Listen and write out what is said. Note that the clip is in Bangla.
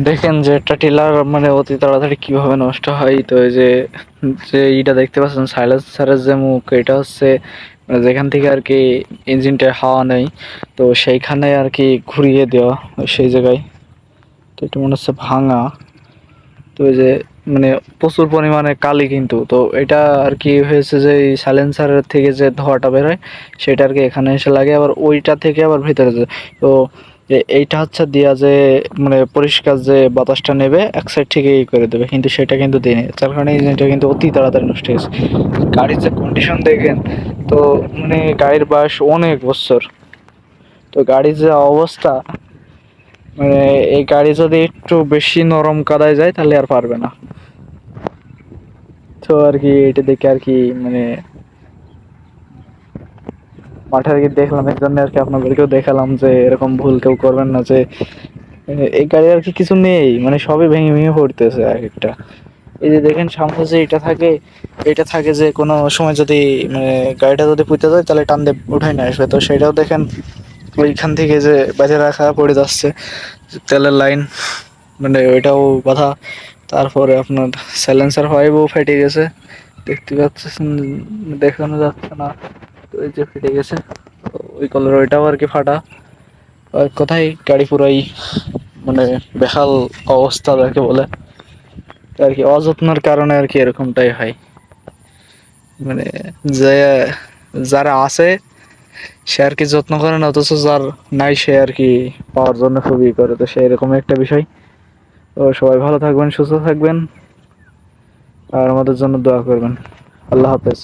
দেখেন যে একটা টিলার মানে অতি তাড়াতাড়ি কিভাবে নষ্ট হয়। তো এই যে যে ইটা দেখতে পাচ্ছেন সাইলেন্সারের যে মুখ, এটা হচ্ছে মানে যেখান থেকে আর কি ইঞ্জিনটা হাওয়া নেই, তো সেইখানে আর কি ঘুরিয়ে দেওয়া সেই জায়গায়। তো এটা মনে হচ্ছে ভাঙা। তো এই যে মানে প্রচুর পরিমাণে কালি কিন্তু, তো এটা আর কি হয়েছে যে এই সাইলেন্সারের থেকে যে ধোঁয়াটা বের হয় সেটা আর কি এখানে এসে লাগে, আবার ওইটা থেকে আবার ভিতরে যায়। তো এইটা হচ্ছে দিয়া যে মানে পরিষ্কার যে বাতাসটা নেবে এক সাইড থেকে ই করে দেবে, কিন্তু সেটা কিন্তু দেয়নি, যার কারণে ইঞ্জিনটা কিন্তু অতি তাড়াতাড়ি নষ্ট হয়েছে। গাড়ির যে কন্ডিশন দেখেন, তো মানে গাড়ির বয়স অনেক বছর, তো গাড়ির যে অবস্থা, মানে এই গাড়ি যদি একটু বেশি নরম কাদায় যায় তাহলে আর পারবে না। তো আর কি এটা দেখে আর কি মানে মাঠে আর কি দেখলাম, এর জন্য আর কি আপনাদেরকেও দেখালাম যে এরকম ভুল কেউ করবেন না, যে এই গাড়ি আর কি কিছু নেই, মানে সবই ভেঙে ভেঙে পড়তেছে এক একটা। এই যে দেখেন সামনে যে এটা থাকে, এটা থাকে যে কোনো সময় যদি মানে গাড়িটা যদি পুঁতে যায় তাহলে টান দিয়ে উঠাই নিয়ে আসবে, তো সেটাও দেখেন ওইখান থেকে যে বেঁধে রাখা পড়ে যাচ্ছে তেলের লাইন, মানে ওইটাও বাধা। তারপরে আপনার সাইলেন্সার পাইপও ফেটে গেছে, দেখতে পাচ্ছেন, দেখানো যাচ্ছে না, তো এই যে ফেটে গেছে। তো ওই কলার ওইটাও আর কি ফাটা। আর কোথায় গাড়ি পুরাই মানে বেহাল অবস্থা যাকে বলে, তো আর কি অযত্নের কারণে আর কি এরকমটাই হয়। মানে যে যারা আছে সে আর কি যত্ন করে না, অথচ যার নাই সে আর কি পাওয়ার জন্য খুবই করে, তো সেই রকম একটা বিষয়। তো সবাই ভালো থাকবেন, সুস্থ থাকবেন, আর আমাদের জন্য দোয়া করবেন। আল্লাহ হাফেজ।